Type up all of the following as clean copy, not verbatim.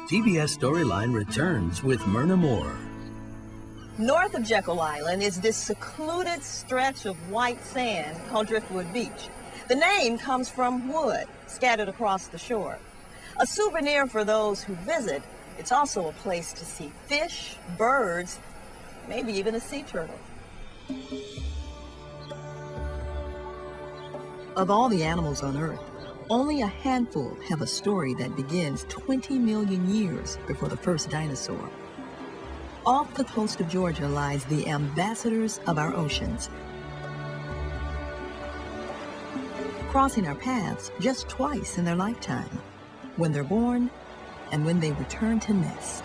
TBS Storyline returns with Myrna Moore. North of Jekyll Island is this secluded stretch of white sand called Driftwood Beach. The name comes from wood scattered across the shore. A souvenir for those who visit, it's also a place to see fish, birds, maybe even a sea turtle. Of all the animals on Earth, only a handful have a story that begins 20 million years before the first dinosaur. Off the coast of Georgia lies the ambassadors of our oceans, crossing our paths just twice in their lifetime, when they're born and when they return to nest.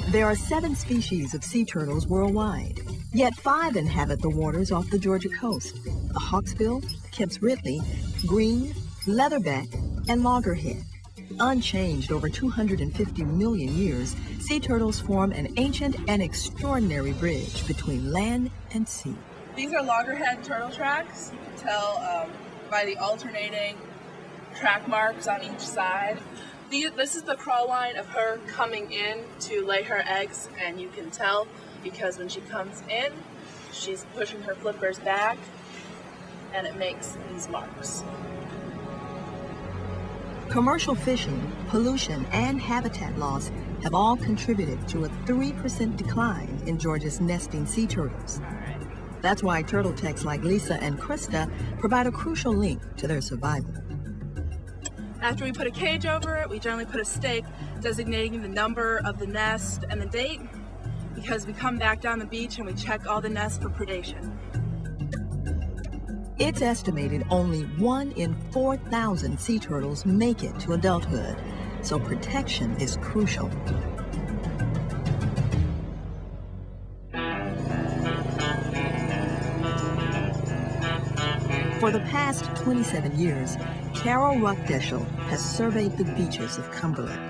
There are 7 species of sea turtles worldwide, yet 5 inhabit the waters off the Georgia coast: the hawksbill, Kemp's Ridley, green, leatherback, and loggerhead. Unchanged over 250 million years, sea turtles form an ancient and extraordinary bridge between land and sea. These are loggerhead turtle tracks. You can tell by the alternating track marks on each side. This is the crawl line of her coming in to lay her eggs, and you can tell because when she comes in, she's pushing her flippers back, and it makes these marks. Commercial fishing, pollution, and habitat loss have all contributed to a 3% decline in Georgia's nesting sea turtles. That's why turtle techs like Lisa and Krista provide a crucial link to their survival. After we put a cage over it, we generally put a stake designating the number of the nest and the date, because we come back down the beach and we check all the nests for predation. It's estimated only 1 in 4,000 sea turtles make it to adulthood, so protection is crucial. For the past 27 years, Carol Ruckdeschel has surveyed the beaches of Cumberland.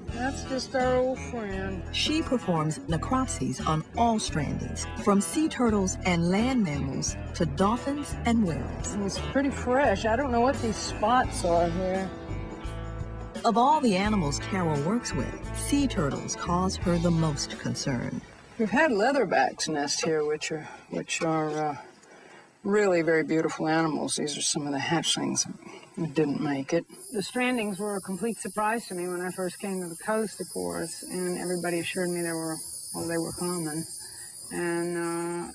That's just our old friend. She performs necropsies on all strandings, from sea turtles and land mammals to dolphins and whales. It's pretty fresh. I don't know what these spots are here. Of all the animals Carol works with, sea turtles cause her the most concern. We've had leatherbacks nest here, which are really very beautiful animals. These are some of the hatchlings that didn't make it. The strandings were a complete surprise to me when I first came to the coast, of course, and everybody assured me they were common. And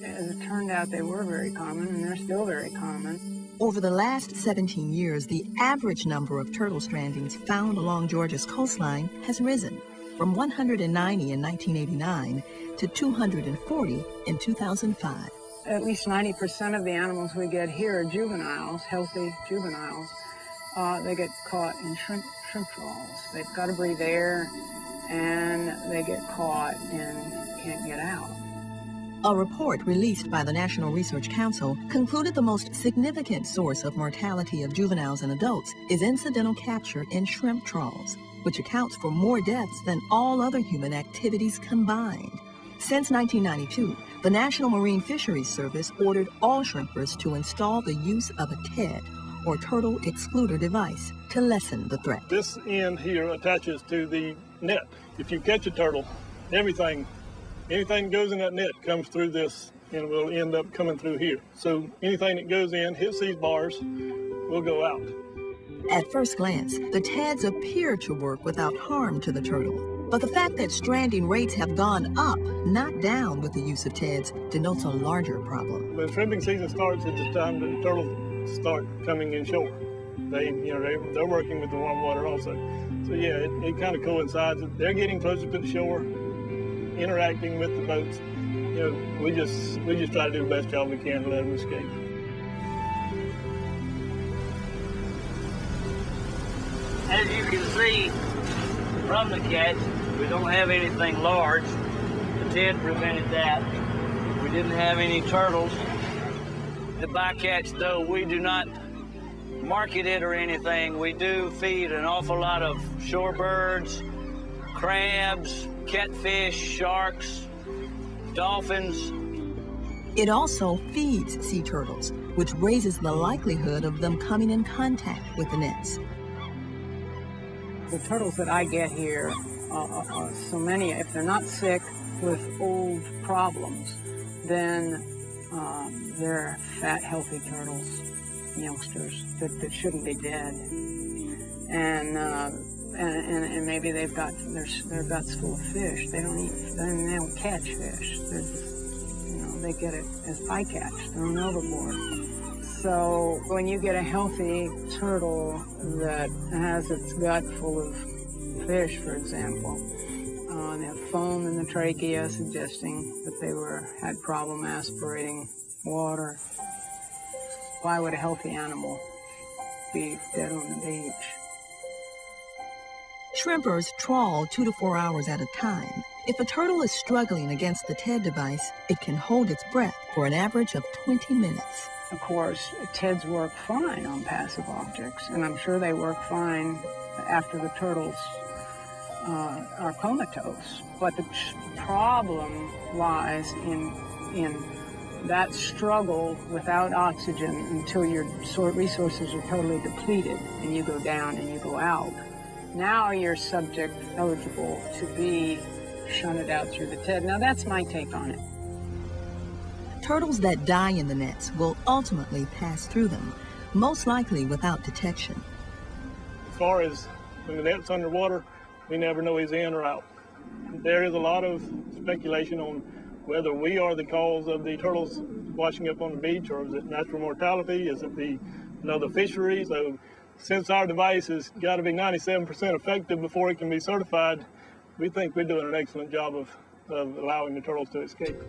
as it turned out, they were very common, and they're still very common. Over the last 17 years, the average number of turtle strandings found along Georgia's coastline has risen from 190 in 1989 to 240 in 2005. At least 90% of the animals we get here are juveniles, healthy juveniles. They get caught in shrimp trawls. They've got to breathe air, and they get caught and can't get out. A report released by the National Research Council concluded the most significant source of mortality of juveniles and adults is incidental capture in shrimp trawls, which accounts for more deaths than all other human activities combined. Since 1992, the National Marine Fisheries Service ordered all shrimpers to install the use of a TED, or turtle excluder device, to lessen the threat. This end here attaches to the net. If you catch a turtle, anything that goes in that net comes through this and will end up coming through here. So anything that goes in, hits these bars, will go out. At first glance, the TEDs appear to work without harm to the turtle. But the fact that stranding rates have gone up, not down with the use of TEDs, denotes a larger problem. When shrimping season starts, it's the time the turtles start coming inshore. They're working with the warm water also. So yeah, it kind of coincides. They're getting closer to the shore, interacting with the boats. We just try to do the best job we can to let them escape. As you can see from the catch, we don't have anything large. The TED prevented that. We didn't have any turtles. The bycatch, though, we do not market it or anything. We do feed an awful lot of shorebirds, crabs, catfish, sharks, dolphins. It also feeds sea turtles, which raises the likelihood of them coming in contact with the nets. The turtles that I get here, so many, if they're not sick with old problems, then they're fat, healthy turtles, youngsters that shouldn't be dead. And maybe they've got their guts full of fish. They don't catch fish. They're just, they get it as bycatch, thrown overboard. So when you get a healthy turtle that has its gut full of fish, for example, they have foam in the trachea suggesting that they had problem aspirating water. Why would a healthy animal be dead on the beach? Shrimpers trawl 2 to 4 hours at a time. If a turtle is struggling against the TED device, it can hold its breath for an average of 20 minutes. Of course, TEDs work fine on passive objects, and I'm sure they work fine after the turtles are comatose. But the problem lies in that struggle without oxygen until your resources are totally depleted and you go down and you go out. Now you're subject eligible to be shunted out through the TED. Now that's my take on it. Turtles that die in the nets will ultimately pass through them, most likely without detection. As far as when the net's underwater, we never know he's in or out. There is a lot of speculation on whether we are the cause of the turtles washing up on the beach, or is it natural mortality? Is it the fishery? So since our device has got to be 97% effective before it can be certified, we think we're doing an excellent job of allowing the turtles to escape.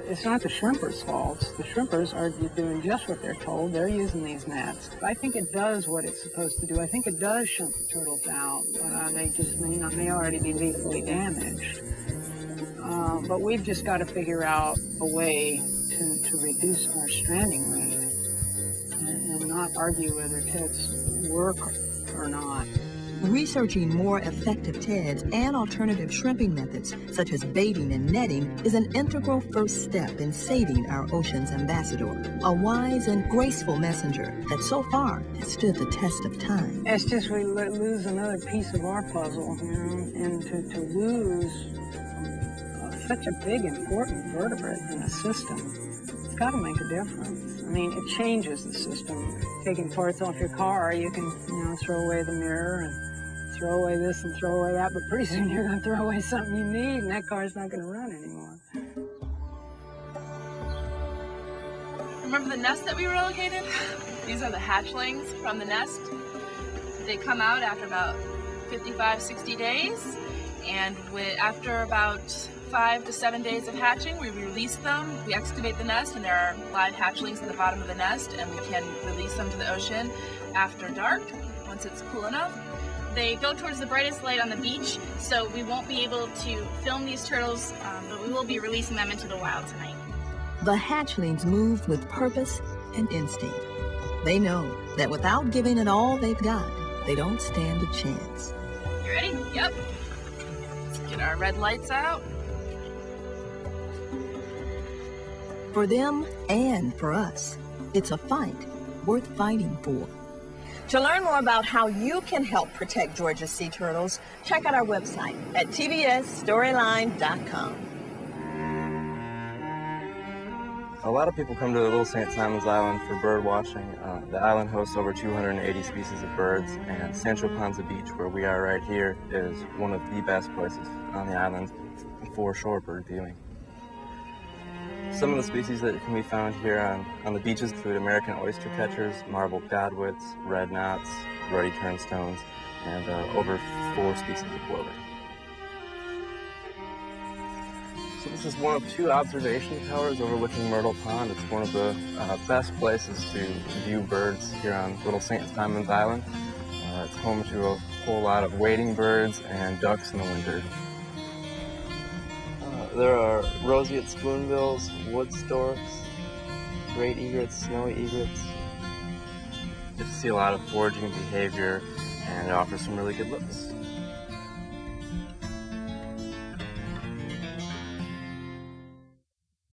It's not the shrimpers' fault. The shrimpers are doing just what they're told. They're using these nets. I think it does what it's supposed to do. I think it does shunt the turtles out, but they just may already be lethally damaged. But we've just got to figure out a way to reduce our stranding rate and not argue whether TEDs work or not. Researching more effective TEDs and alternative shrimping methods, such as baiting and netting, is an integral first step in saving our ocean's ambassador, a wise and graceful messenger that so far has stood the test of time. It's just we lose another piece of our puzzle, and to lose such a big, important vertebrate in the system, it's got to make a difference. I mean, it changes the system. Taking parts off your car, you can, throw away the mirror and throw away this and throw away that, but pretty soon you're going to throw away something you need, and that car's not going to run anymore. Remember the nest that we relocated? These are the hatchlings from the nest. They come out after about 55, 60 days, and after about 5 to 7 days of hatching, we release them. We excavate the nest, and there are live hatchlings at the bottom of the nest, and we can release them to the ocean after dark, once it's cool enough. They go towards the brightest light on the beach, so we won't be able to film these turtles, but we will be releasing them into the wild tonight. The hatchlings move with purpose and instinct. They know that without giving it all they've got, they don't stand a chance. You ready? Yep. Let's get our red lights out. For them and for us, it's a fight worth fighting for. To learn more about how you can help protect Georgia's sea turtles, check out our website at tbsstoryline.com. A lot of people come to Little St. Simon's Island for bird watching. The island hosts over 280 species of birds, and Sancho Panza Beach, where we are right here, is one of the best places on the island for shorebird viewing. Some of the species that can be found here on the beaches include American oyster catchers, marbled godwits, red knots, ruddy turnstones, and over 4 species of plover. So this is one of 2 observation towers overlooking Myrtle Pond. It's one of the best places to view birds here on Little St. Simon's Island. It's home to a whole lot of wading birds and ducks in the winter. There are roseate spoonbills, wood storks, great egrets, snowy egrets. You get to see a lot of foraging behavior, and it offers some really good looks.